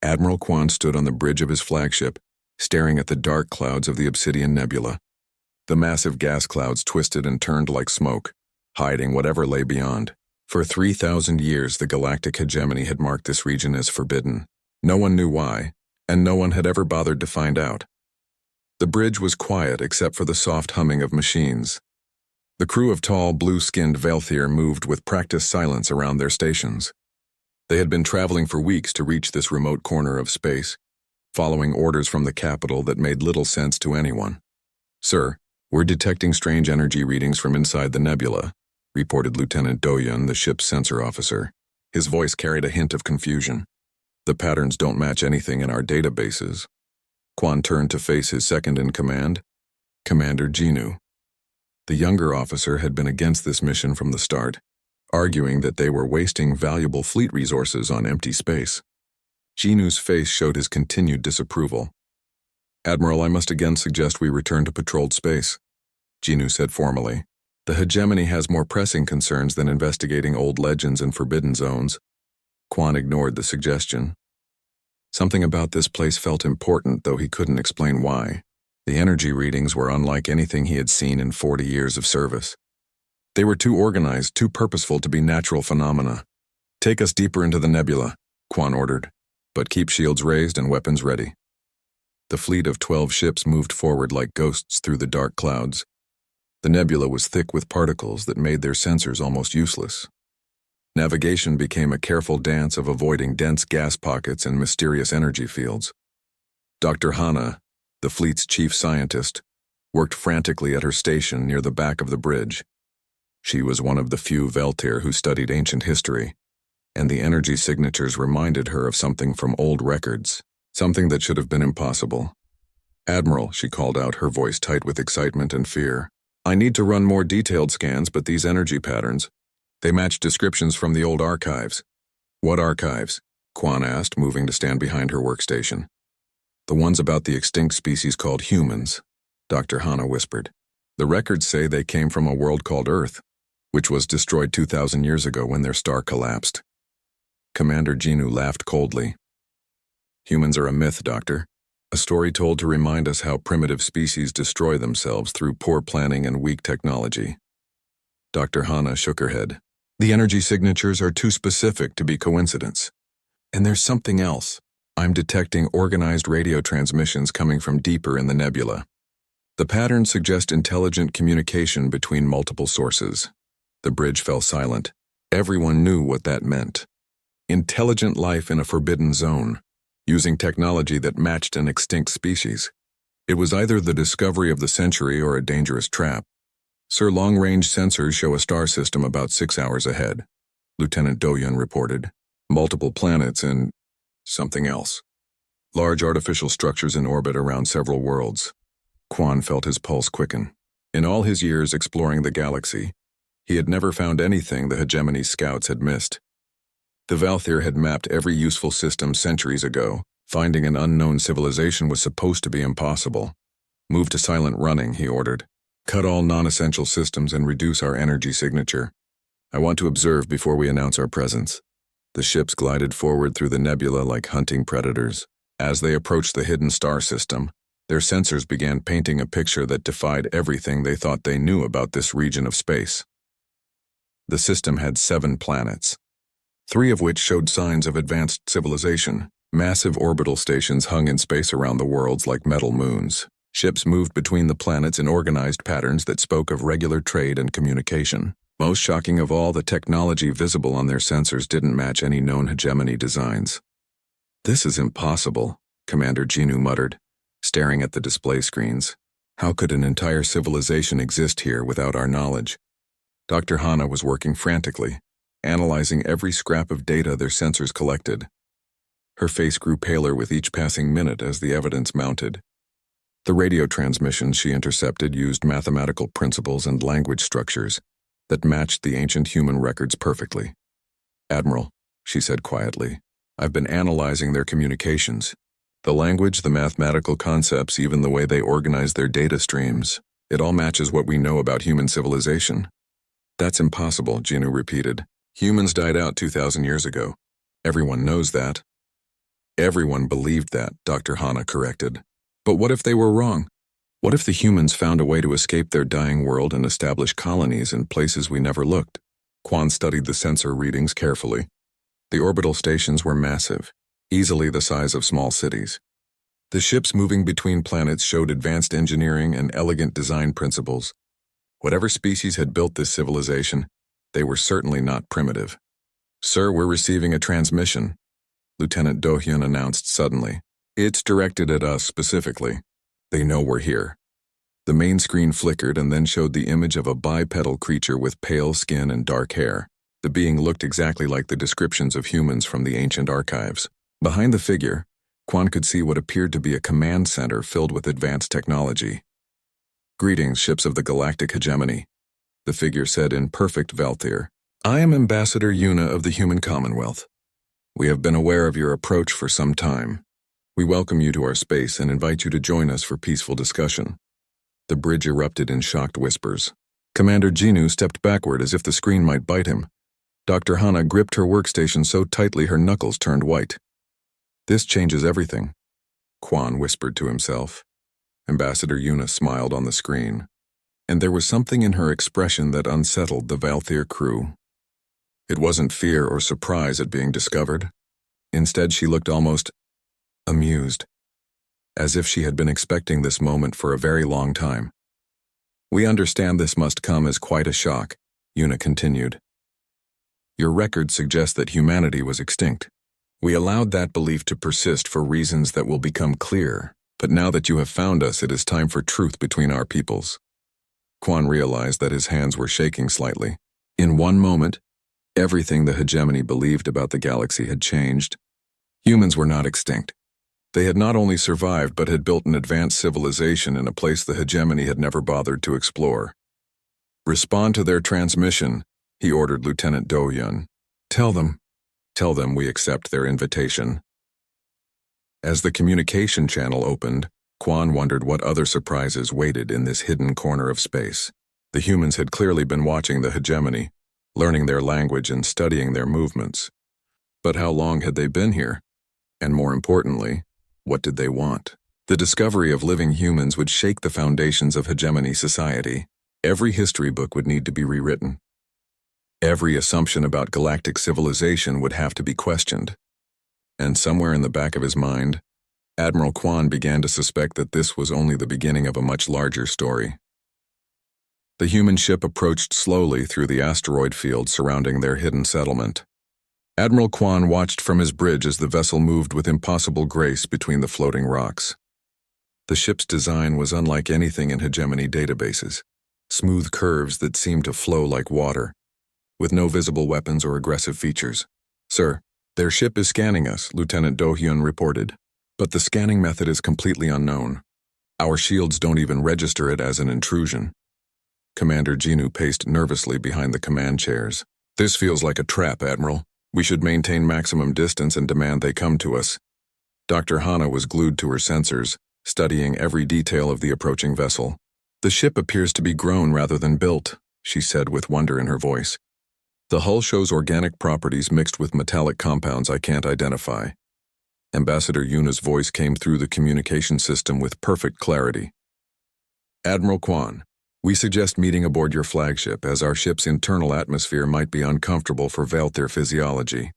Admiral Quan stood on the bridge of his flagship, staring at the dark clouds of the Obsidian Nebula. The massive gas clouds twisted and turned like smoke, hiding whatever lay beyond. For 3,000 years, the galactic hegemony had marked this region as forbidden. No one knew why, and no one had ever bothered to find out. The bridge was quiet except for the soft humming of machines. The crew of tall, blue-skinned Velthier moved with practiced silence around their stations. They had been traveling for weeks to reach this remote corner of space, following orders from the capital that made little sense to anyone. "Sir, we're detecting strange energy readings from inside the nebula," reported Lieutenant Doyun, the ship's sensor officer. His voice carried a hint of confusion. "The patterns don't match anything in our databases." Quan turned to face his second-in-command, Commander Jinu. The younger officer had been against this mission from the start, arguing that they were wasting valuable fleet resources on empty space. Jinu's face showed his continued disapproval. "Admiral, I must again suggest we return to patrolled space," Jinu said formally. "The hegemony has more pressing concerns than investigating old legends and forbidden zones." Quan ignored the suggestion. Something about this place felt important, though he couldn't explain why. The energy readings were unlike anything he had seen in 40 years of service. They were too organized, too purposeful to be natural phenomena. "Take us deeper into the nebula," Quan ordered, "but keep shields raised and weapons ready." The fleet of 12 ships moved forward like ghosts through the dark clouds. The nebula was thick with particles that made their sensors almost useless. Navigation became a careful dance of avoiding dense gas pockets and mysterious energy fields. Dr. Hana, the fleet's chief scientist, worked frantically at her station near the back of the bridge. She was one of the few Veltir who studied ancient history, and the energy signatures reminded her of something from old records, something that should have been impossible. "Admiral," she called out, her voice tight with excitement and fear. "I need to run more detailed scans, but these energy patterns, they match descriptions from the old archives." "What archives?" Quan asked, moving to stand behind her workstation. "The ones about the extinct species called humans," Dr. Hana whispered. "The records say they came from a world called Earth, which was destroyed 2,000 years ago when their star collapsed." Commander Jinu laughed coldly. "Humans are a myth, Doctor. A story told to remind us how primitive species destroy themselves through poor planning and weak technology." Dr. Hana shook her head. "The energy signatures are too specific to be coincidence. And there's something else. I'm detecting organized radio transmissions coming from deeper in the nebula. The patterns suggest intelligent communication between multiple sources." The bridge fell silent. Everyone knew what that meant. Intelligent life in a forbidden zone, using technology that matched an extinct species. It was either the discovery of the century or a dangerous trap. "Sir, long-range sensors show a star system about 6 hours ahead," Lieutenant Doyun reported. "Multiple planets and something else. Large artificial structures in orbit around several worlds." Quan felt his pulse quicken. In all his years exploring the galaxy, he had never found anything the hegemony's scouts had missed. The Velthir had mapped every useful system centuries ago. Finding an unknown civilization was supposed to be impossible. "Move to silent running," he ordered. "Cut all non-essential systems and reduce our energy signature. I want to observe before we announce our presence." The ships glided forward through the nebula like hunting predators. As they approached the hidden star system, their sensors began painting a picture that defied everything they thought they knew about this region of space. The system had 7 planets, 3 of which showed signs of advanced civilization. Massive orbital stations hung in space around the worlds like metal moons. Ships moved between the planets in organized patterns that spoke of regular trade and communication. Most shocking of all, the technology visible on their sensors didn't match any known hegemony designs. "This is impossible," Commander Jinu muttered, staring at the display screens. "How could an entire civilization exist here without our knowledge?" Dr. Hana was working frantically, analyzing every scrap of data their sensors collected. Her face grew paler with each passing minute as the evidence mounted. The radio transmissions she intercepted used mathematical principles and language structures that matched the ancient human records perfectly. "Admiral," she said quietly, "I've been analyzing their communications. The language, the mathematical concepts, even the way they organize their data streams, it all matches what we know about human civilization." "That's impossible," Jinu repeated. "Humans died out 2,000 years ago. Everyone knows that." Everyone believed that, Dr. Hana corrected. But what if they were wrong? What if the humans found a way to escape their dying world and establish colonies in places we never looked? Quan studied the sensor readings carefully. The orbital stations were massive, easily the size of small cities. The ships moving between planets showed advanced engineering and elegant design principles. Whatever species had built this civilization, they were certainly not primitive. "Sir, we're receiving a transmission," Lieutenant Do-hyun announced suddenly. "It's directed at us specifically. They know we're here." The main screen flickered and then showed the image of a bipedal creature with pale skin and dark hair. The being looked exactly like the descriptions of humans from the ancient archives. Behind the figure, Quan could see what appeared to be a command center filled with advanced technology. "Greetings, ships of the Galactic Hegemony," the figure said in perfect Valthyr. "I am Ambassador Yuna of the Human Commonwealth. We have been aware of your approach for some time. We welcome you to our space and invite you to join us for peaceful discussion." The bridge erupted in shocked whispers. Commander Jinu stepped backward as if the screen might bite him. Dr. Hana gripped her workstation so tightly her knuckles turned white. "This changes everything," Quan whispered to himself. Ambassador Yuna smiled on the screen, and there was something in her expression that unsettled the Valthyr crew. It wasn't fear or surprise at being discovered. Instead, she looked almost amused, as if she had been expecting this moment for a very long time. "We understand this must come as quite a shock," Yuna continued. "Your record suggests that humanity was extinct. We allowed that belief to persist for reasons that will become clear, but now that you have found us, it is time for truth between our peoples." Quan realized that his hands were shaking slightly. In one moment, everything the hegemony believed about the galaxy had changed. Humans were not extinct. They had not only survived but had built an advanced civilization in a place the hegemony had never bothered to explore. "Respond to their transmission," he ordered Lieutenant Do-hyun. Tell them we accept their invitation." As the communication channel opened, Quan wondered what other surprises waited in this hidden corner of space. The humans had clearly been watching the hegemony, learning their language and studying their movements. But how long had they been here? And more importantly, what did they want? The discovery of living humans would shake the foundations of hegemony society. Every history book would need to be rewritten. Every assumption about galactic civilization would have to be questioned. And somewhere in the back of his mind, Admiral Quan began to suspect that this was only the beginning of a much larger story. The human ship approached slowly through the asteroid field surrounding their hidden settlement. Admiral Quan watched from his bridge as the vessel moved with impossible grace between the floating rocks. The ship's design was unlike anything in hegemony databases, smooth curves that seemed to flow like water, with no visible weapons or aggressive features. "Sir, their ship is scanning us," Lieutenant Do-hyun reported. "But the scanning method is completely unknown. Our shields don't even register it as an intrusion." Commander Jinu paced nervously behind the command chairs. "This feels like a trap, Admiral. We should maintain maximum distance and demand they come to us." Dr. Hana was glued to her sensors, studying every detail of the approaching vessel. "The ship appears to be grown rather than built," she said with wonder in her voice. "The hull shows organic properties mixed with metallic compounds I can't identify." Ambassador Yuna's voice came through the communication system with perfect clarity. "Admiral Quan, we suggest meeting aboard your flagship as our ship's internal atmosphere might be uncomfortable for Valthyr physiology.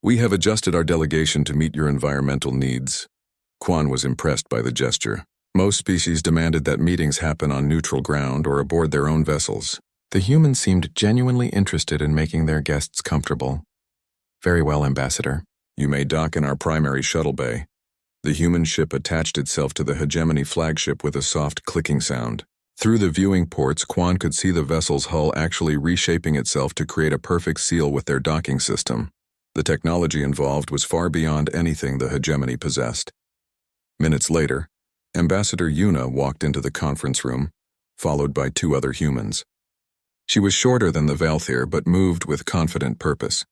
We have adjusted our delegation to meet your environmental needs." Quan was impressed by the gesture. Most species demanded that meetings happen on neutral ground or aboard their own vessels. The humans seemed genuinely interested in making their guests comfortable. "Very well, Ambassador. You may dock in our primary shuttle bay." The human ship attached itself to the hegemony flagship with a soft clicking sound. Through the viewing ports, Quan could see the vessel's hull actually reshaping itself to create a perfect seal with their docking system. The technology involved was far beyond anything the hegemony possessed. Minutes later, Ambassador Yuna walked into the conference room, followed by two other humans. She was shorter than the Valthyr, but moved with confident purpose.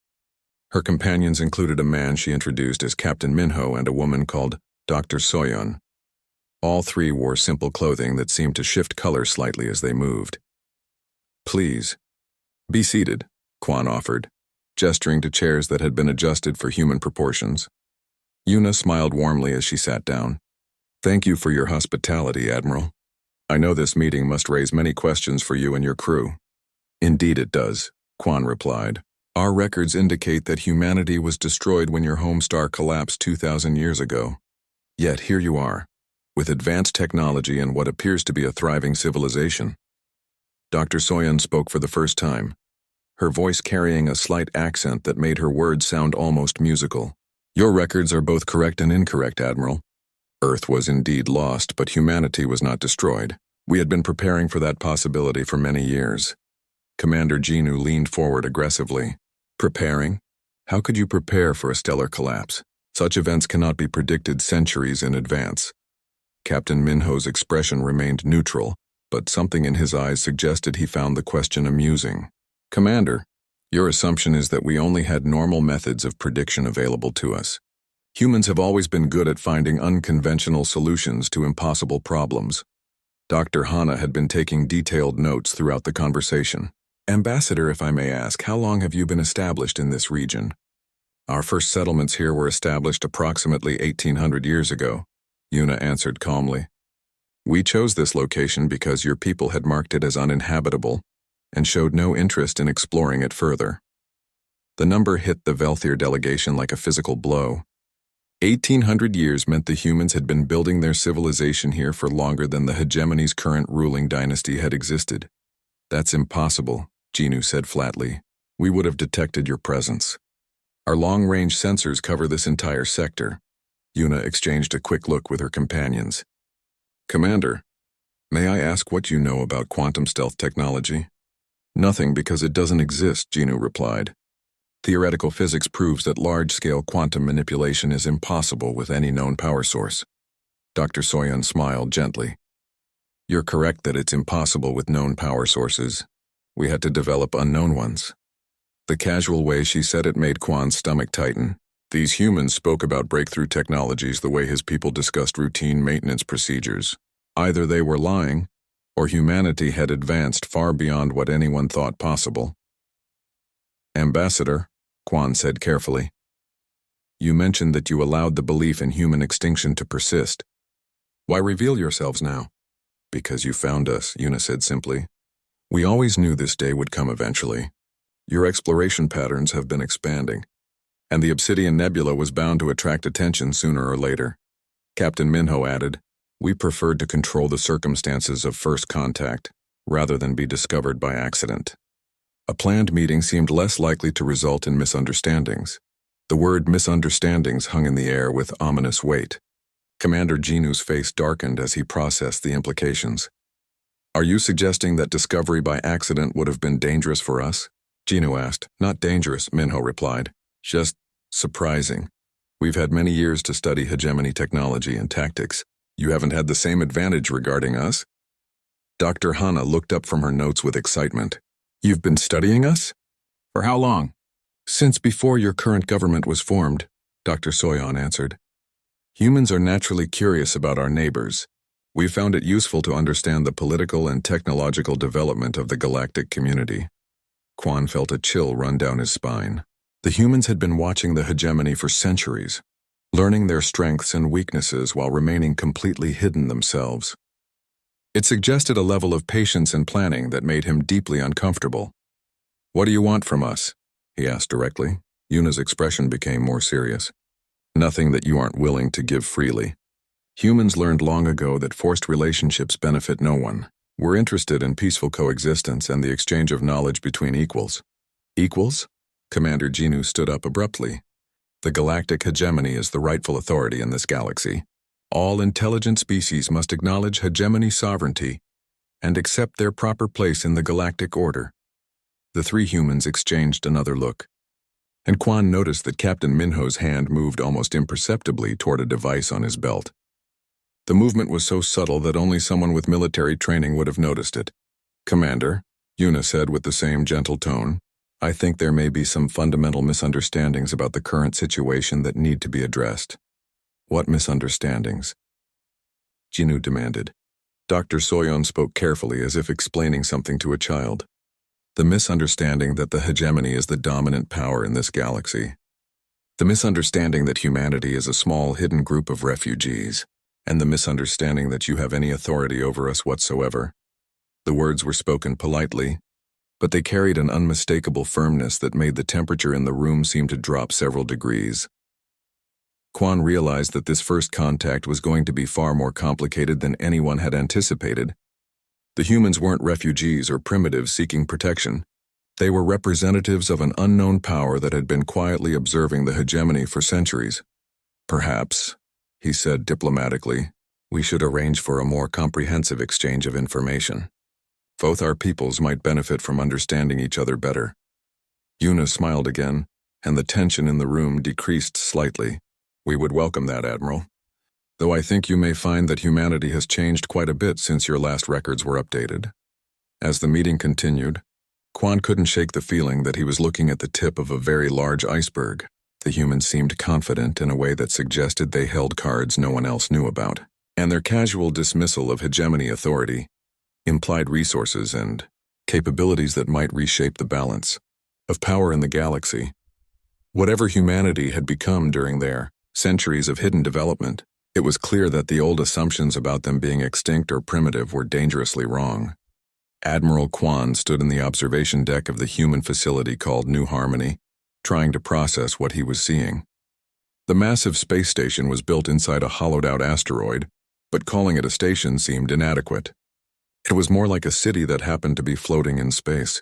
Her companions included a man she introduced as Captain Minho and a woman called Dr. Soyeon. All three wore simple clothing that seemed to shift color slightly as they moved. "Please, be seated," Quan offered, gesturing to chairs that had been adjusted for human proportions. Yuna smiled warmly as she sat down. Thank you for your hospitality, Admiral. I know this meeting must raise many questions for you and your crew. Indeed it does, Quan replied. Our records indicate that humanity was destroyed when your home star collapsed 2,000 years ago. Yet here you are, with advanced technology and what appears to be a thriving civilization. Dr. Soyan spoke for the first time, her voice carrying a slight accent that made her words sound almost musical. Your records are both correct and incorrect, Admiral. Earth was indeed lost, but humanity was not destroyed. We had been preparing for that possibility for many years. Commander Jinu leaned forward aggressively. Preparing? How could you prepare for a stellar collapse? Such events cannot be predicted centuries in advance. Captain Minho's expression remained neutral, but something in his eyes suggested he found the question amusing. Commander, your assumption is that we only had normal methods of prediction available to us. Humans have always been good at finding unconventional solutions to impossible problems. Dr. Hana had been taking detailed notes throughout the conversation. Ambassador, if I may ask, how long have you been established in this region? Our first settlements here were established approximately 1,800 years ago, Yuna answered calmly. We chose this location because your people had marked it as uninhabitable and showed no interest in exploring it further. The number hit the Velthir delegation like a physical blow. 1,800 years meant the humans had been building their civilization here for longer than the hegemony's current ruling dynasty had existed. That's impossible, Jinu said flatly. We would have detected your presence. Our long-range sensors cover this entire sector. Yuna exchanged a quick look with her companions. Commander, may I ask what you know about quantum stealth technology? Nothing, because it doesn't exist, Jinu replied. Theoretical physics proves that large-scale quantum manipulation is impossible with any known power source. Dr. Soyan smiled gently. You're correct that it's impossible with known power sources. We had to develop unknown ones. The casual way she said it made Quan's stomach tighten. These humans spoke about breakthrough technologies the way his people discussed routine maintenance procedures. Either they were lying, or humanity had advanced far beyond what anyone thought possible. Ambassador, Quan said carefully, you mentioned that you allowed the belief in human extinction to persist. Why reveal yourselves now? Because you found us, Yuna said simply. We always knew this day would come eventually. Your exploration patterns have been expanding, and the Obsidian Nebula was bound to attract attention sooner or later. Captain Minho added, we preferred to control the circumstances of first contact, rather than be discovered by accident. A planned meeting seemed less likely to result in misunderstandings. The word misunderstandings hung in the air with ominous weight. Commander Jinu's face darkened as he processed the implications. Are you suggesting that discovery by accident would have been dangerous for us? Jinu asked. Not dangerous, Minho replied. Just surprising. We've had many years to study hegemony technology and tactics. You haven't had the same advantage regarding us? Dr. Hana looked up from her notes with excitement. You've been studying us? For how long? Since before your current government was formed, Dr. Soyan answered. Humans are naturally curious about our neighbors. We found it useful to understand the political and technological development of the galactic community. Quan felt a chill run down his spine. The humans had been watching the hegemony for centuries, learning their strengths and weaknesses while remaining completely hidden themselves. It suggested a level of patience and planning that made him deeply uncomfortable. What do you want from us? He asked directly. Yuna's expression became more serious. Nothing that you aren't willing to give freely. Humans learned long ago that forced relationships benefit no one. We're interested in peaceful coexistence and the exchange of knowledge between equals. Equals? Commander Jinu stood up abruptly. The galactic hegemony is the rightful authority in this galaxy. All intelligent species must acknowledge hegemony sovereignty and accept their proper place in the galactic order. The three humans exchanged another look, and Quan noticed that Captain Minho's hand moved almost imperceptibly toward a device on his belt. The movement was so subtle that only someone with military training would have noticed it. Commander, Yuna said with the same gentle tone, I think there may be some fundamental misunderstandings about the current situation that need to be addressed. What misunderstandings? Jinu demanded. Dr. Soyan spoke carefully as if explaining something to a child. The misunderstanding that the hegemony is the dominant power in this galaxy. The misunderstanding that humanity is a small, hidden group of refugees, and the misunderstanding that you have any authority over us whatsoever. The words were spoken politely, but they carried an unmistakable firmness that made the temperature in the room seem to drop several degrees. Quan realized that this first contact was going to be far more complicated than anyone had anticipated. The humans weren't refugees or primitives seeking protection. They were representatives of an unknown power that had been quietly observing the hegemony for centuries. Perhaps, he said diplomatically, we should arrange for a more comprehensive exchange of information. Both our peoples might benefit from understanding each other better. Yuna smiled again, and the tension in the room decreased slightly. We would welcome that, Admiral. Though I think you may find that humanity has changed quite a bit since your last records were updated. As the meeting continued, Quan couldn't shake the feeling that he was looking at the tip of a very large iceberg. The humans seemed confident in a way that suggested they held cards no one else knew about, and their casual dismissal of hegemony authority implied resources and capabilities that might reshape the balance of power in the galaxy. Whatever humanity had become during their centuries of hidden development, it was clear that the old assumptions about them being extinct or primitive were dangerously wrong. Admiral Quan stood in the observation deck of the human facility called New Harmony, trying to process what he was seeing. The massive space station was built inside a hollowed-out asteroid, but calling it a station seemed inadequate. It was more like a city that happened to be floating in space.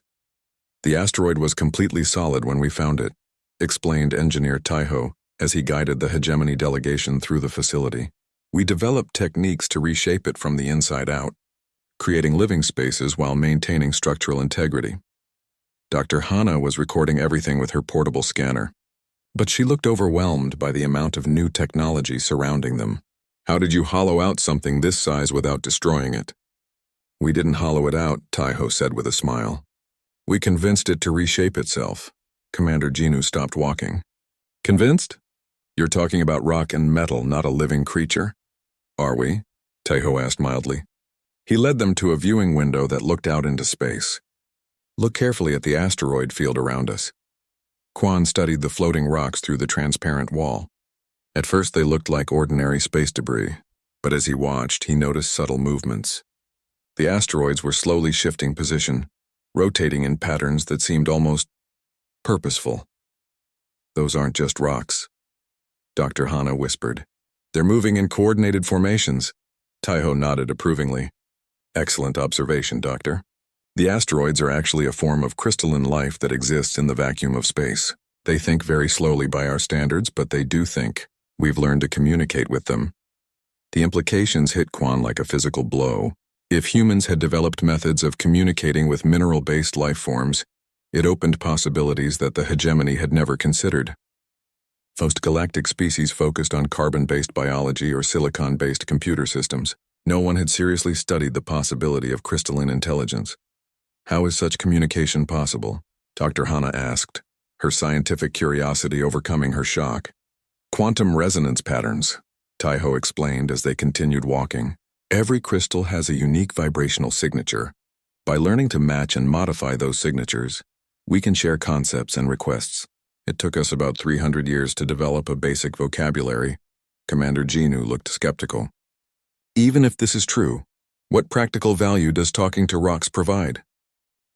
The asteroid was completely solid when we found it, explained Engineer Taiho as he guided the hegemony delegation through the facility. We developed techniques to reshape it from the inside out, creating living spaces while maintaining structural integrity. Dr. Hana was recording everything with her portable scanner, but she looked overwhelmed by the amount of new technology surrounding them. How did you hollow out something this size without destroying it? We didn't hollow it out, Taiho said with a smile. We convinced it to reshape itself. Commander Jinu stopped walking. Convinced? You're talking about rock and metal, not a living creature. Are we? Taiho asked mildly. He led them to a viewing window that looked out into space. Look carefully at the asteroid field around us. Quan studied the floating rocks through the transparent wall. At first they looked like ordinary space debris, but as he watched, he noticed subtle movements. The asteroids were slowly shifting position, rotating in patterns that seemed almost purposeful. Those aren't just rocks, Dr. Hana whispered. They're moving in coordinated formations. Taiho nodded approvingly. Excellent observation, Doctor. The asteroids are actually a form of crystalline life that exists in the vacuum of space. They think very slowly by our standards, but they do think. We've learned to communicate with them. The implications hit Quan like a physical blow. If humans had developed methods of communicating with mineral-based life forms, it opened possibilities that the hegemony had never considered. Most galactic species focused on carbon-based biology or silicon-based computer systems. No one had seriously studied the possibility of crystalline intelligence. How is such communication possible? Dr. Hana asked, her scientific curiosity overcoming her shock. Quantum resonance patterns, Taiho explained as they continued walking. Every crystal has a unique vibrational signature. By learning to match and modify those signatures, we can share concepts and requests. It took us about 300 years to develop a basic vocabulary. Commander Jinu looked skeptical. Even if this is true, what practical value does talking to rocks provide?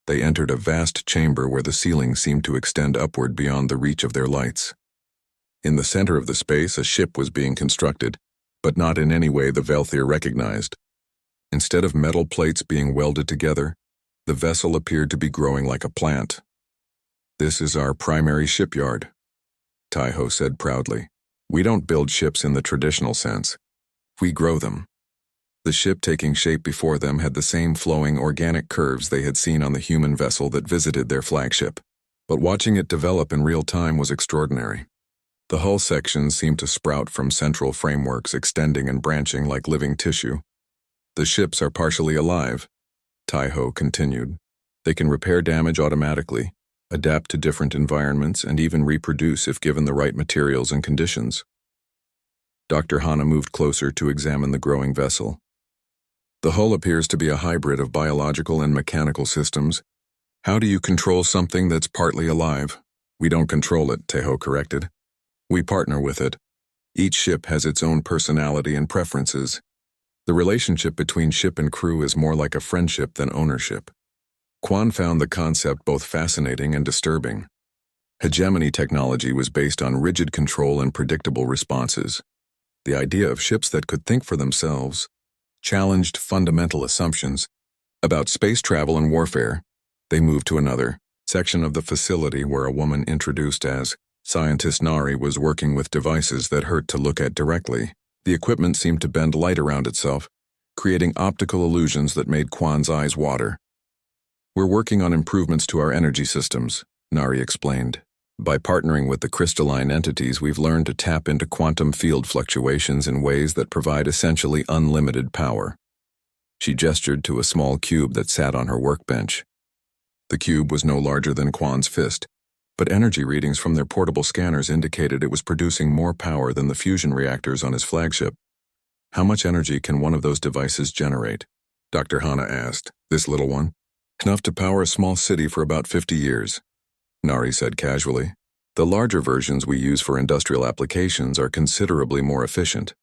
They entered a vast chamber where the ceiling seemed to extend upward beyond the reach of their lights. In the center of the space, a ship was being constructed, but not in any way the Velthir recognized. Instead of metal plates being welded together, the vessel appeared to be growing like a plant. This is our primary shipyard, Taiho said proudly. We don't build ships in the traditional sense. We grow them. The ship taking shape before them had the same flowing organic curves they had seen on the human vessel that visited their flagship, but watching it develop in real time was extraordinary. The hull sections seemed to sprout from central frameworks extending and branching like living tissue. The ships are partially alive, Taiho continued. They can repair damage automatically, adapt to different environments, and even reproduce if given the right materials and conditions. Dr. Hana moved closer to examine the growing vessel. The hull appears to be a hybrid of biological and mechanical systems. How do you control something that's partly alive? We don't control it, Taiho corrected. We partner with it. Each ship has its own personality and preferences. The relationship between ship and crew is more like a friendship than ownership. Quan found the concept both fascinating and disturbing. Hegemony technology was based on rigid control and predictable responses. The idea of ships that could think for themselves challenged fundamental assumptions about space travel and warfare. They moved to another section of the facility where a woman introduced as Scientist Nari was working with devices that hurt to look at directly. The equipment seemed to bend light around itself, creating optical illusions that made Quan's eyes water. We're working on improvements to our energy systems, Nari explained. By partnering with the crystalline entities, we've learned to tap into quantum field fluctuations in ways that provide essentially unlimited power. She gestured to a small cube that sat on her workbench. The cube was no larger than Quan's fist, but energy readings from their portable scanners indicated it was producing more power than the fusion reactors on his flagship. How much energy can one of those devices generate? Dr. Hana asked. This little one? Enough to power a small city for about 50 years. Nari said casually. The larger versions we use for industrial applications are considerably more efficient.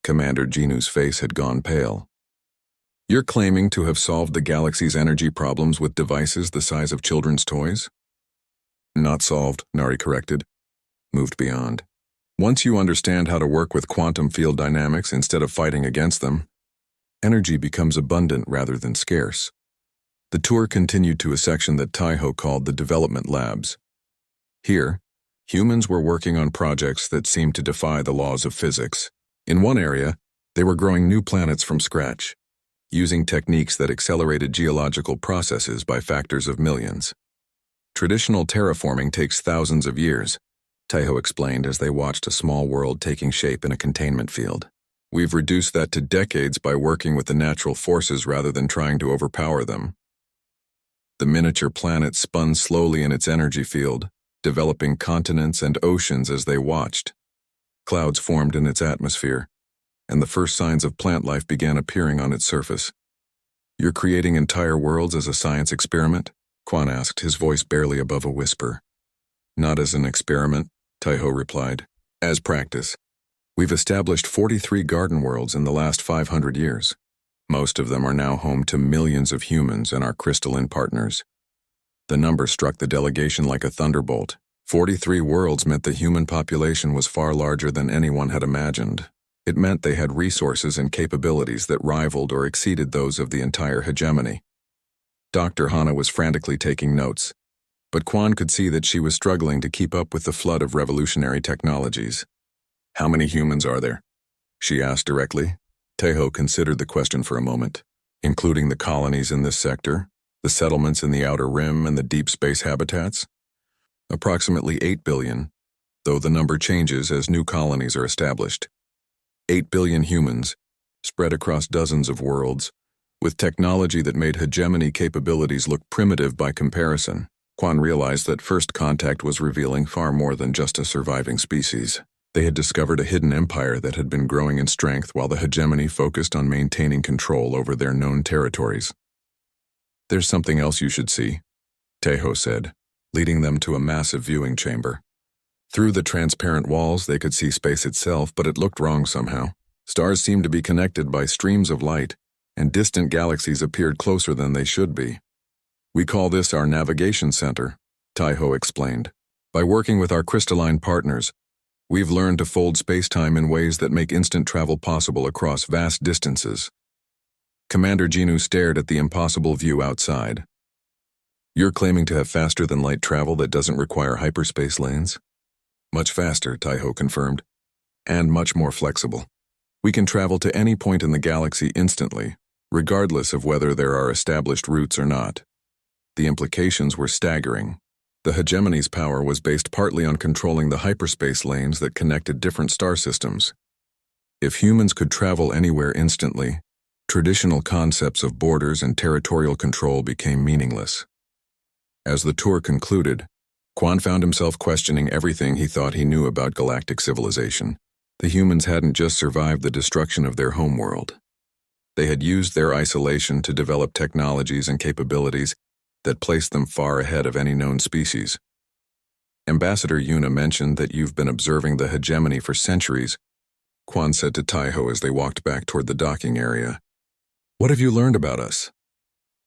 Commander Jinu's face had gone pale. You're claiming to have solved the galaxy's energy problems with devices the size of children's toys? Not solved, Nari corrected. Moved beyond. Once you understand how to work with quantum field dynamics instead of fighting against them, energy becomes abundant rather than scarce. The tour continued to a section that Taiho called the Development Labs. Here, humans were working on projects that seemed to defy the laws of physics. In one area, they were growing new planets from scratch, using techniques that accelerated geological processes by factors of millions. Traditional terraforming takes thousands of years, Taiho explained as they watched a small world taking shape in a containment field. We've reduced that to decades by working with the natural forces rather than trying to overpower them. The miniature planet spun slowly in its energy field, developing continents and oceans as they watched. Clouds formed in its atmosphere, and the first signs of plant life began appearing on its surface. You're creating entire worlds as a science experiment? Quan asked, his voice barely above a whisper. Not as an experiment, Taiho replied. As practice. We've established 43 garden worlds in the last 500 years. Most of them are now home to millions of humans and our crystalline partners. The number struck the delegation like a thunderbolt. 43 worlds meant the human population was far larger than anyone had imagined. It meant they had resources and capabilities that rivaled or exceeded those of the entire hegemony. Dr. Hana was frantically taking notes, but Quan could see that she was struggling to keep up with the flood of revolutionary technologies. How many humans are there? She asked directly. Taiho considered the question for a moment, including the colonies in this sector, the settlements in the outer rim, and the deep space habitats. Approximately 8 billion, though the number changes as new colonies are established. 8 billion humans, spread across dozens of worlds, with technology that made hegemony capabilities look primitive by comparison. Quan realized that first contact was revealing far more than just a surviving species. They had discovered a hidden empire that had been growing in strength while the hegemony focused on maintaining control over their known territories. There's something else you should see, Taiho said, leading them to a massive viewing chamber. Through the transparent walls, they could see space itself, but it looked wrong somehow. Stars seemed to be connected by streams of light, and distant galaxies appeared closer than they should be. We call this our navigation center, Taiho explained. By working with our crystalline partners, we've learned to fold space-time in ways that make instant travel possible across vast distances. Commander Jinu stared at the impossible view outside. You're claiming to have faster-than-light travel that doesn't require hyperspace lanes? Much faster, Taiho confirmed, and much more flexible. We can travel to any point in the galaxy instantly, regardless of whether there are established routes or not. The implications were staggering. The hegemony's power was based partly on controlling the hyperspace lanes that connected different star systems. If humans could travel anywhere instantly, traditional concepts of borders and territorial control became meaningless. As the tour concluded, Quan found himself questioning everything he thought he knew about galactic civilization. The humans hadn't just survived the destruction of their homeworld. They had used their isolation to develop technologies and capabilities that placed them far ahead of any known species. Ambassador Yuna mentioned that you've been observing the hegemony for centuries, Quan said to Taiho as they walked back toward the docking area. What have you learned about us?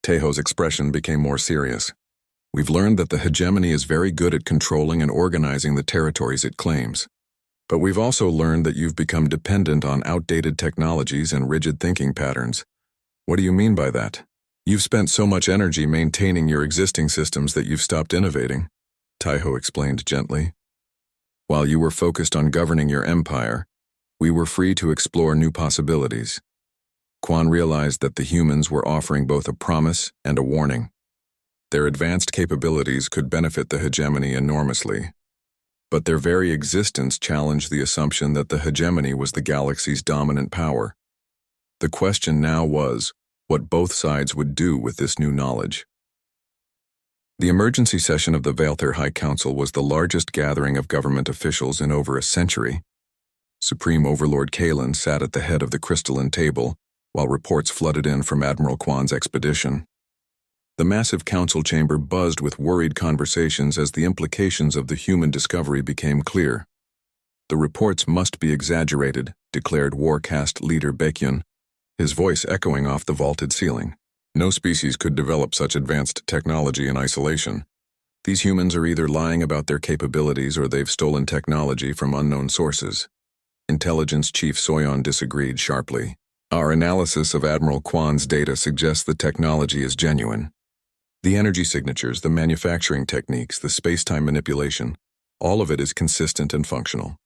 Taiho's expression became more serious. We've learned that the hegemony is very good at controlling and organizing the territories it claims. But we've also learned that you've become dependent on outdated technologies and rigid thinking patterns. What do you mean by that? You've spent so much energy maintaining your existing systems that you've stopped innovating, Taiho explained gently. While you were focused on governing your empire, we were free to explore new possibilities. Quan realized that the humans were offering both a promise and a warning. Their advanced capabilities could benefit the hegemony enormously, but their very existence challenged the assumption that the hegemony was the galaxy's dominant power. The question now was what both sides would do with this new knowledge. The emergency session of the Valther High Council was the largest gathering of government officials in over a century. Supreme Overlord Kalen sat at the head of the crystalline table, while reports flooded in from Admiral Quan's expedition. The massive council chamber buzzed with worried conversations as the implications of the human discovery became clear. The reports must be exaggerated, declared Warcast leader Baekhyun, his voice echoing off the vaulted ceiling. No species could develop such advanced technology in isolation. These humans are either lying about their capabilities or they've stolen technology from unknown sources. Intelligence Chief Soyeon disagreed sharply. Our analysis of Admiral Quan's data suggests the technology is genuine. The energy signatures, the manufacturing techniques, the space-time manipulation, all of it is consistent and functional.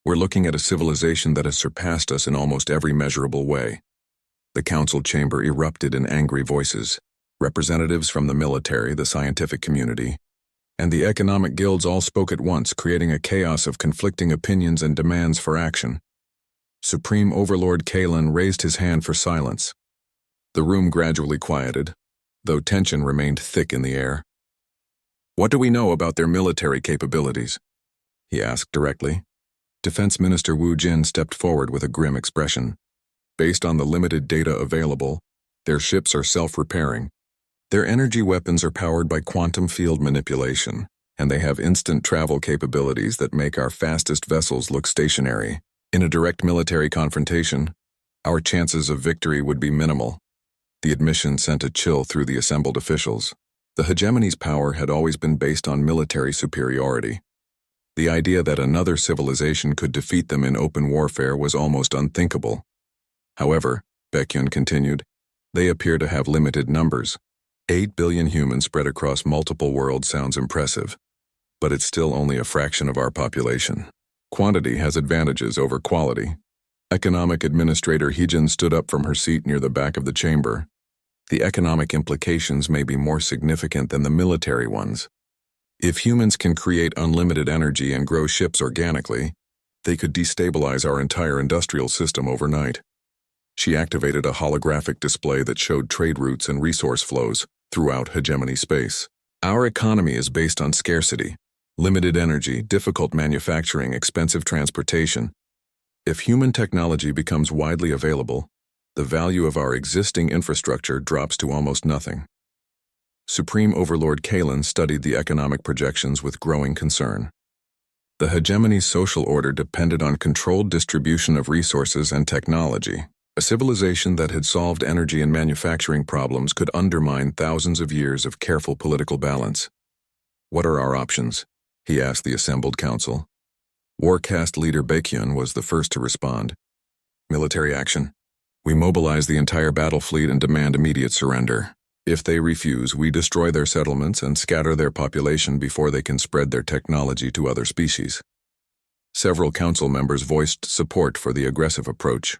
We're looking at a civilization that has surpassed us in almost every measurable way. The council chamber erupted in angry voices. Representatives from the military, the scientific community, and the economic guilds all spoke at once, creating a chaos of conflicting opinions and demands for action. Supreme Overlord Kalen raised his hand for silence. The room gradually quieted, though tension remained thick in the air. What do we know about their military capabilities? He asked directly. Defense Minister Wu Jin stepped forward with a grim expression. Based on the limited data available, their ships are self-repairing. Their energy weapons are powered by quantum field manipulation, and they have instant travel capabilities that make our fastest vessels look stationary. In a direct military confrontation, our chances of victory would be minimal. The admission sent a chill through the assembled officials. The hegemony's power had always been based on military superiority. The idea that another civilization could defeat them in open warfare was almost unthinkable. However, Baekhyun continued, they appear to have limited numbers. 8 billion humans spread across multiple worlds sounds impressive, but it's still only a fraction of our population. Quantity has advantages over quality. Economic Administrator Heejin stood up from her seat near the back of the chamber. The economic implications may be more significant than the military ones. If humans can create unlimited energy and grow ships organically, they could destabilize our entire industrial system overnight. She activated a holographic display that showed trade routes and resource flows throughout hegemony space. Our economy is based on scarcity, limited energy, difficult manufacturing, expensive transportation. If human technology becomes widely available, the value of our existing infrastructure drops to almost nothing. Supreme Overlord Kalen studied the economic projections with growing concern. The hegemony's social order depended on controlled distribution of resources and technology. A civilization that had solved energy and manufacturing problems could undermine thousands of years of careful political balance. What are our options? He asked the assembled council. Warcast leader Baekhyun was the first to respond. Military action. We mobilize the entire battle fleet and demand immediate surrender. If they refuse, we destroy their settlements and scatter their population before they can spread their technology to other species. Several council members voiced support for the aggressive approach,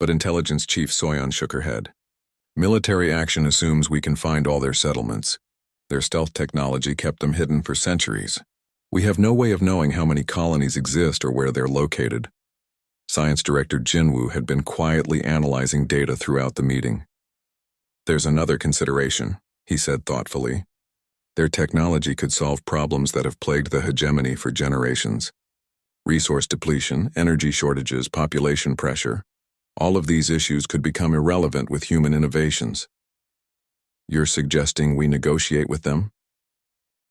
but Intelligence Chief Soyeon shook her head. Military action assumes we can find all their settlements. Their stealth technology kept them hidden for centuries. We have no way of knowing how many colonies exist or where they're located. Science Director Jinwoo had been quietly analyzing data throughout the meeting. There's another consideration, he said thoughtfully. Their technology could solve problems that have plagued the hegemony for generations. Resource depletion, energy shortages, population pressure. All of these issues could become irrelevant with human innovations. You're suggesting we negotiate with them?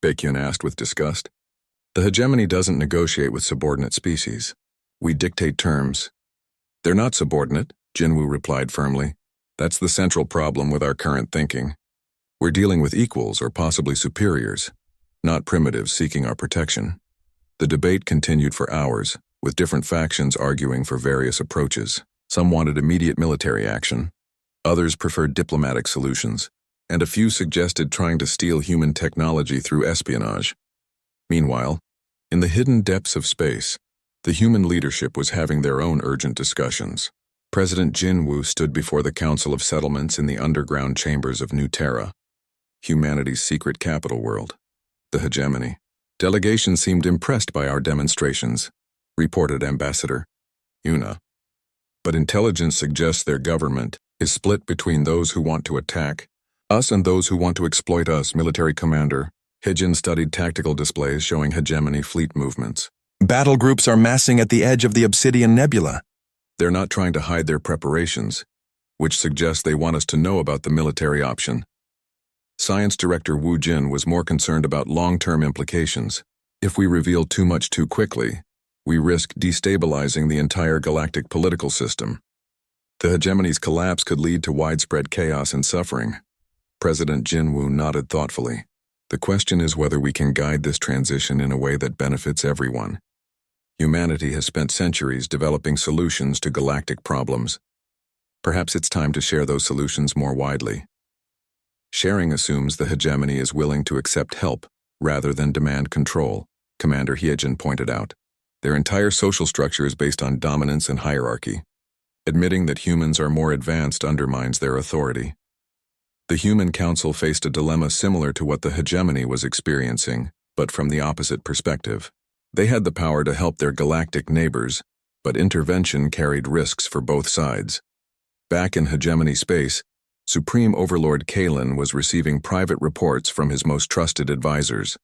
Baekhyun asked with disgust. The hegemony doesn't negotiate with subordinate species. We dictate terms. They're not subordinate, Jinwoo replied firmly. That's the central problem with our current thinking. We're dealing with equals or possibly superiors, not primitives seeking our protection. The debate continued for hours, with different factions arguing for various approaches. Some wanted immediate military action. Others preferred diplomatic solutions, and a few suggested trying to steal human technology through espionage. Meanwhile, in the hidden depths of space, the human leadership was having their own urgent discussions. President Jinwoo stood before the Council of Settlements in the underground chambers of New Terra, humanity's secret capital world, the hegemony. Delegations seemed impressed by our demonstrations, reported Ambassador Yuna. But intelligence suggests their government is split between those who want to attack us and those who want to exploit us, Military Commander. Hijin studied tactical displays showing hegemony fleet movements. Battle groups are massing at the edge of the Obsidian Nebula. They're not trying to hide their preparations, which suggests they want us to know about the military option. Science Director Wu Jin was more concerned about long-term implications. If we reveal too much too quickly, we risk destabilizing the entire galactic political system. The hegemony's collapse could lead to widespread chaos and suffering. President Jinwoo nodded thoughtfully. The question is whether we can guide this transition in a way that benefits everyone. Humanity has spent centuries developing solutions to galactic problems. Perhaps it's time to share those solutions more widely. Sharing assumes the hegemony is willing to accept help rather than demand control, Commander Hyejin pointed out. Their entire social structure is based on dominance and hierarchy. Admitting that humans are more advanced undermines their authority. The Human Council faced a dilemma similar to what the hegemony was experiencing, but from the opposite perspective. They had the power to help their galactic neighbors, but intervention carried risks for both sides. Back in hegemony space, Supreme Overlord Kalen was receiving private reports from his most trusted advisors.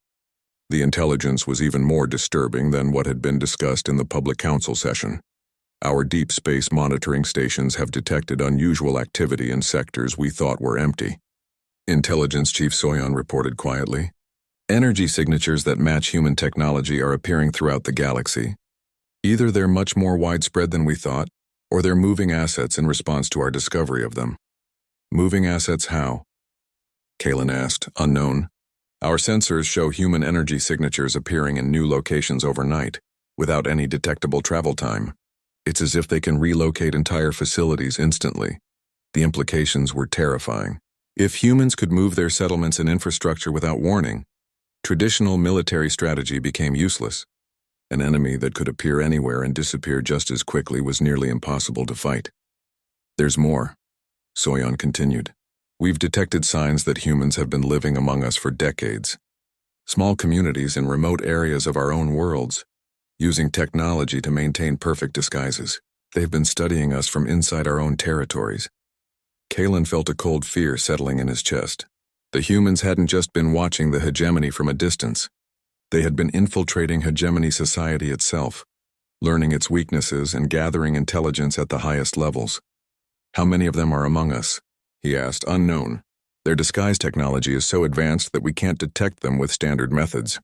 The intelligence was even more disturbing than what had been discussed in the public council session. Our deep space monitoring stations have detected unusual activity in sectors we thought were empty. Intelligence Chief Soyeon reported quietly. Energy signatures that match human technology are appearing throughout the galaxy. Either they're much more widespread than we thought, or they're moving assets in response to our discovery of them. Moving assets how? Kalen asked, unknown. Our sensors show human energy signatures appearing in new locations overnight, without any detectable travel time. It's as if they can relocate entire facilities instantly. The implications were terrifying. If humans could move their settlements and infrastructure without warning, traditional military strategy became useless. An enemy that could appear anywhere and disappear just as quickly was nearly impossible to fight. There's more, Soyeon continued. We've detected signs that humans have been living among us for decades. Small communities in remote areas of our own worlds, using technology to maintain perfect disguises. They've been studying us from inside our own territories. Kalen felt a cold fear settling in his chest. The humans hadn't just been watching the hegemony from a distance. They had been infiltrating hegemony society itself, learning its weaknesses and gathering intelligence at the highest levels. How many of them are among us? He asked, unknown. Their disguise technology is so advanced that we can't detect them with standard methods.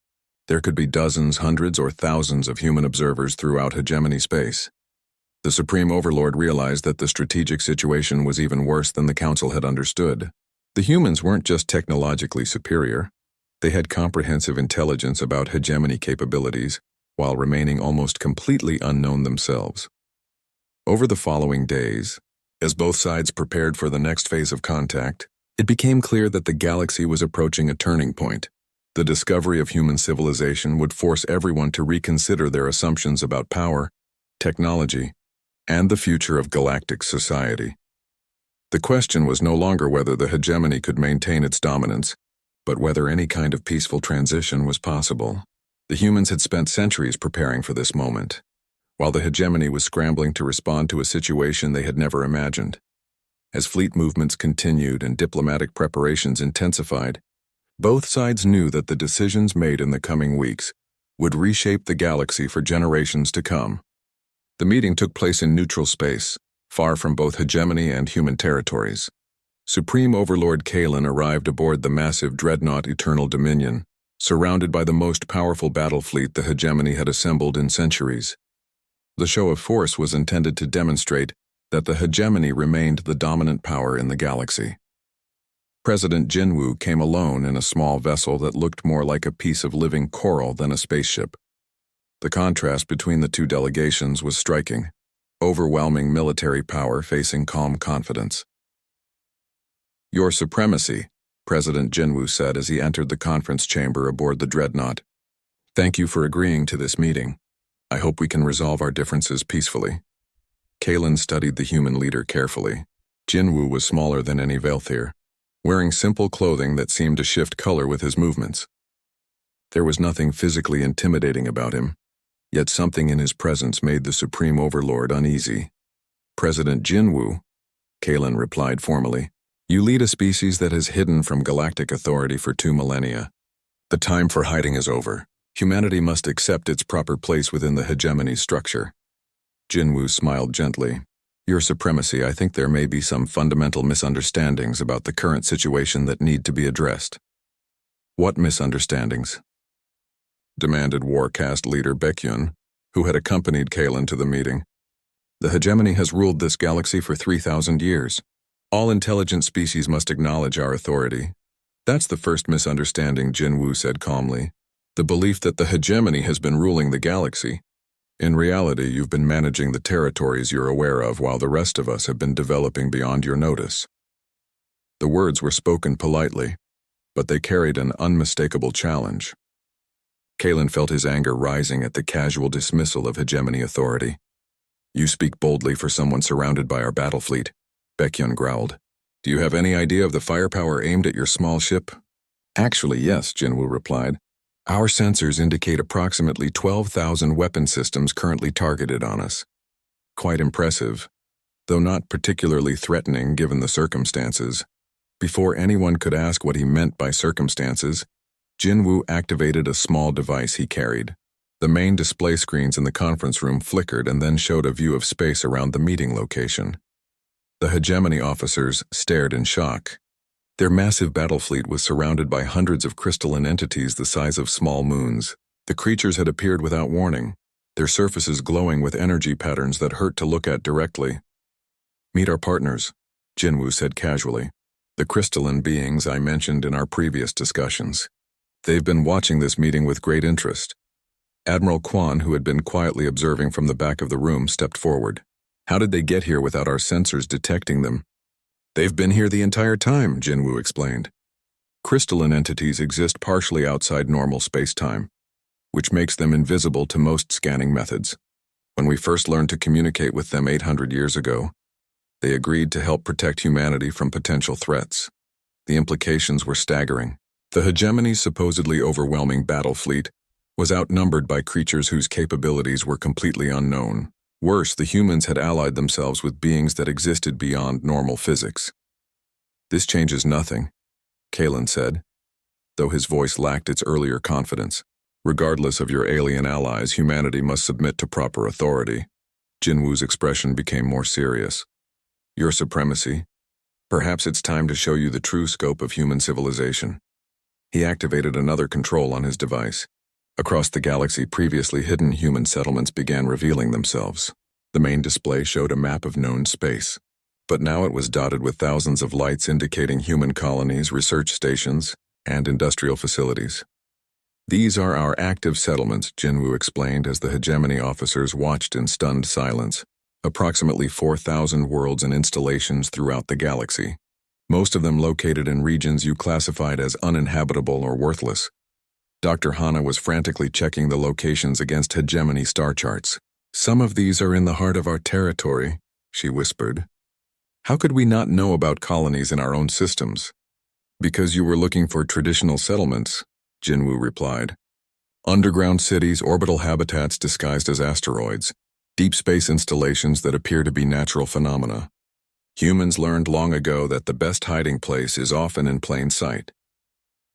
There could be dozens, hundreds, or thousands of human observers throughout hegemony space. The Supreme Overlord realized that the strategic situation was even worse than the Council had understood. The humans weren't just technologically superior. They had comprehensive intelligence about hegemony capabilities, while remaining almost completely unknown themselves. Over the following days, as both sides prepared for the next phase of contact, it became clear that the galaxy was approaching a turning point. The discovery of human civilization would force everyone to reconsider their assumptions about power, technology, and the future of galactic society. The question was no longer whether the hegemony could maintain its dominance, but whether any kind of peaceful transition was possible. The humans had spent centuries preparing for this moment, while the hegemony was scrambling to respond to a situation they had never imagined. As fleet movements continued and diplomatic preparations intensified, both sides knew that the decisions made in the coming weeks would reshape the galaxy for generations to come. The meeting took place in neutral space, far from both hegemony and human territories. Supreme Overlord Kalen arrived aboard the massive dreadnought Eternal Dominion, surrounded by the most powerful battle fleet the hegemony had assembled in centuries. The show of force was intended to demonstrate that the hegemony remained the dominant power in the galaxy. President Jinwu came alone in a small vessel that looked more like a piece of living coral than a spaceship. The contrast between the two delegations was striking, overwhelming military power facing calm confidence. "Your Supremacy," President Jinwu said as he entered the conference chamber aboard the dreadnought. "Thank you for agreeing to this meeting. I hope we can resolve our differences peacefully." Kalen studied the human leader carefully. Jinwu was smaller than any Velthir, wearing simple clothing that seemed to shift color with his movements. There was nothing physically intimidating about him, yet something in his presence made the Supreme Overlord uneasy. "President Jinwu," Kalen replied formally, "you lead a species that has hidden from galactic authority for 2 millennia. The time for hiding is over. Humanity must accept its proper place within the hegemony structure." Jinwu smiled gently. "Your Supremacy, I think there may be some fundamental misunderstandings about the current situation that need to be addressed." "What misunderstandings?" demanded Warcast leader Baekhyun, who had accompanied Kalen to the meeting. "The hegemony has ruled this galaxy for 3,000 years. All intelligent species must acknowledge our authority. That's the first misunderstanding," Jinwu said calmly. "The belief that the hegemony has been ruling the galaxy. In reality, you've been managing the territories you're aware of while the rest of us have been developing beyond your notice." The words were spoken politely, but they carried an unmistakable challenge. Kalen felt his anger rising at the casual dismissal of hegemony authority. "You speak boldly for someone surrounded by our battle fleet," Baekhyun growled. "Do you have any idea of the firepower aimed at your small ship?" "Actually, yes," Jinwu replied. "Our sensors indicate approximately 12,000 weapon systems currently targeted on us." Quite impressive, though not particularly threatening given the circumstances. Before anyone could ask what he meant by circumstances, Jinwu activated a small device he carried. The main display screens in the conference room flickered and then showed a view of space around the meeting location. The hegemony officers stared in shock. Their massive battle fleet was surrounded by hundreds of crystalline entities the size of small moons. The creatures had appeared without warning, their surfaces glowing with energy patterns that hurt to look at directly. "Meet our partners," Jinwu said casually. "The crystalline beings I mentioned in our previous discussions. They've been watching this meeting with great interest." Admiral Kwan, who had been quietly observing from the back of the room, stepped forward. "How did they get here without our sensors detecting them?" "They've been here the entire time," Jinwu explained. "Crystalline entities exist partially outside normal space-time, which makes them invisible to most scanning methods. When we first learned to communicate with them 800 years ago, they agreed to help protect humanity from potential threats. The implications were staggering. The hegemony's supposedly overwhelming battle fleet was outnumbered by creatures whose capabilities were completely unknown. Worse, the humans had allied themselves with beings that existed beyond normal physics." "This changes nothing," Kalen said, though his voice lacked its earlier confidence. "Regardless of your alien allies, humanity must submit to proper authority." Jinwu's expression became more serious. "Your Supremacy, perhaps it's time to show you the true scope of human civilization." He activated another control on his device. Across the galaxy, previously hidden human settlements began revealing themselves. The main display showed a map of known space, but now it was dotted with thousands of lights indicating human colonies, research stations, and industrial facilities. "These are our active settlements," Jinwu explained as the hegemony officers watched in stunned silence. "Approximately 4,000 worlds and installations throughout the galaxy, most of them located in regions you classified as uninhabitable or worthless." Dr. Hana was frantically checking the locations against hegemony star charts. "Some of these are in the heart of our territory," she whispered. "How could we not know about colonies in our own systems?" "Because you were looking for traditional settlements," Jinwu replied. "Underground cities, orbital habitats disguised as asteroids, deep space installations that appear to be natural phenomena. Humans learned long ago that the best hiding place is often in plain sight."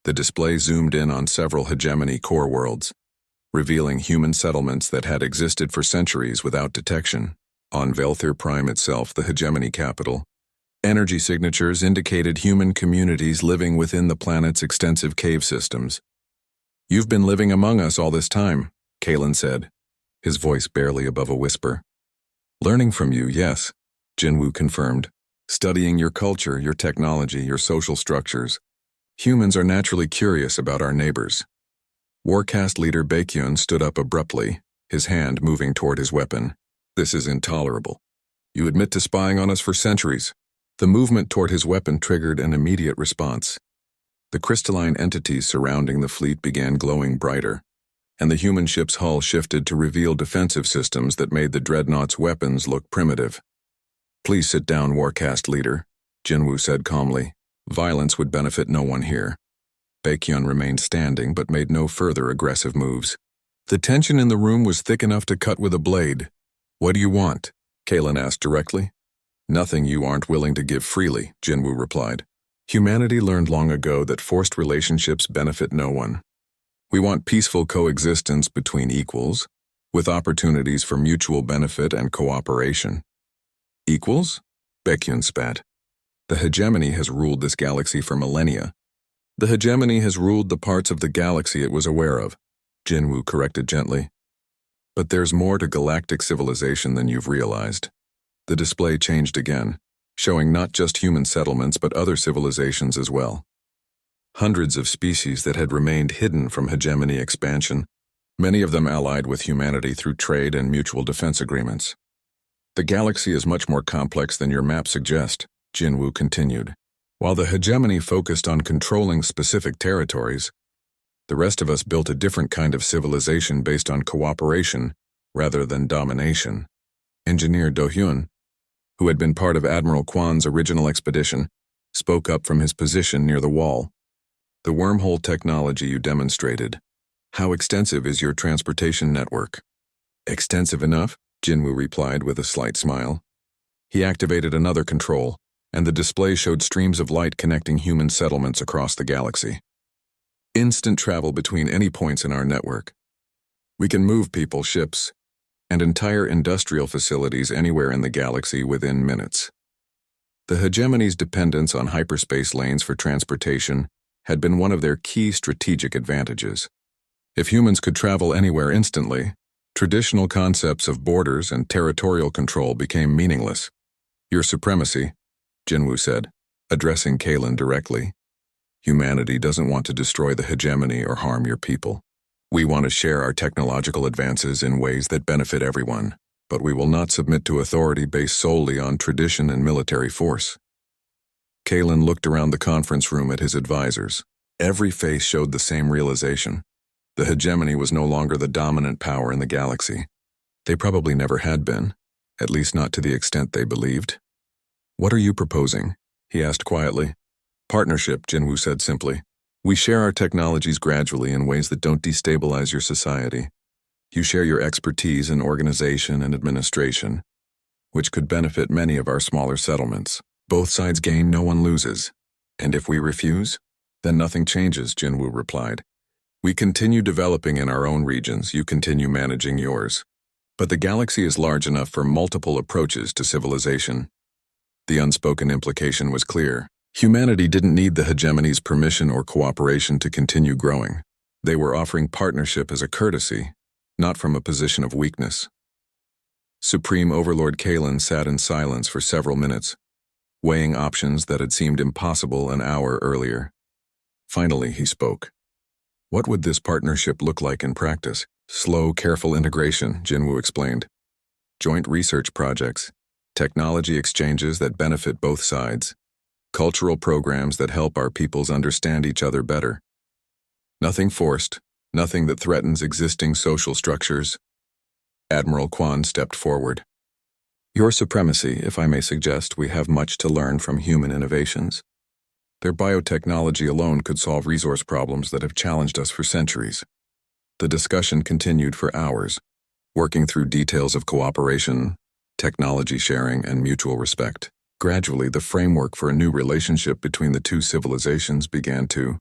The display zoomed in on several hegemony core worlds, revealing human settlements that had existed for centuries without detection. On Velthir Prime itself, the hegemony capital, energy signatures indicated human communities living within the planet's extensive cave systems. You've been living among us all this time, Kalen said, his voice barely above a whisper. Learning from you, yes, Jinwoo confirmed. Studying your culture, your technology, your social structures. Humans are naturally curious about our neighbors. Warcast leader Baekhyun stood up abruptly, his hand moving toward his weapon. This is intolerable. You admit to spying on us for centuries. The movement toward his weapon triggered an immediate response. The crystalline entities surrounding the fleet began glowing brighter, and the human ship's hull shifted to reveal defensive systems that made the dreadnought's weapons look primitive. Please sit down, Warcast leader, Jinwoo said calmly. Violence would benefit no one here. Baekhyun remained standing but made no further aggressive moves. The tension in the room was thick enough to cut with a blade. What do you want? Kalen asked directly. Nothing you aren't willing to give freely, Jinwoo replied. Humanity learned long ago that forced relationships benefit no one. We want peaceful coexistence between equals, with opportunities for mutual benefit and cooperation. Equals? Baekhyun spat. The hegemony has ruled this galaxy for millennia. The hegemony has ruled the parts of the galaxy it was aware of, Jinwoo corrected gently. But there's more to galactic civilization than you've realized. The display changed again, showing not just human settlements but other civilizations as well. Hundreds of species that had remained hidden from hegemony expansion, many of them allied with humanity through trade and mutual defense agreements. The galaxy is much more complex than your map suggests, Jinwoo continued. While the hegemony focused on controlling specific territories, the rest of us built a different kind of civilization based on cooperation rather than domination. Engineer Do-hyun, who had been part of Admiral Kwan's original expedition, spoke up from his position near the wall. The wormhole technology you demonstrated. How extensive is your transportation network? Extensive enough, Jinwoo replied with a slight smile. He activated another control, and the display showed streams of light connecting human settlements across the galaxy. Instant travel between any points in our network. We can move people, ships, and entire industrial facilities anywhere in the galaxy within minutes. The hegemony's dependence on hyperspace lanes for transportation had been one of their key strategic advantages. If humans could travel anywhere instantly, traditional concepts of borders and territorial control became meaningless. Your supremacy, Jinwoo said, addressing Kalen directly. Humanity doesn't want to destroy the hegemony or harm your people. We want to share our technological advances in ways that benefit everyone, but we will not submit to authority based solely on tradition and military force. Kalen looked around the conference room at his advisors. Every face showed the same realization. The hegemony was no longer the dominant power in the galaxy. They probably never had been, at least not to the extent they believed. What are you proposing? He asked quietly. Partnership, Jinwoo said simply. We share our technologies gradually in ways that don't destabilize your society. You share your expertise in organization and administration, which could benefit many of our smaller settlements. Both sides gain, no one loses. And if we refuse, then nothing changes, Jinwoo replied. We continue developing in our own regions, you continue managing yours. But the galaxy is large enough for multiple approaches to civilization. The unspoken implication was clear. Humanity didn't need the hegemony's permission or cooperation to continue growing. They were offering partnership as a courtesy, not from a position of weakness. Supreme Overlord Kalen sat in silence for several minutes, weighing options that had seemed impossible an hour earlier. Finally, he spoke. What would this partnership look like in practice? Slow, careful integration, Jinwoo explained. Joint research projects, technology exchanges that benefit both sides, cultural programs that help our peoples understand each other better. Nothing forced, nothing that threatens existing social structures. Admiral Kwan stepped forward. Your supremacy, if I may suggest, we have much to learn from human innovations. Their biotechnology alone could solve resource problems that have challenged us for centuries. The discussion continued for hours, working through details of cooperation, technology sharing, and mutual respect. Gradually, the framework for a new relationship between the two civilizations began to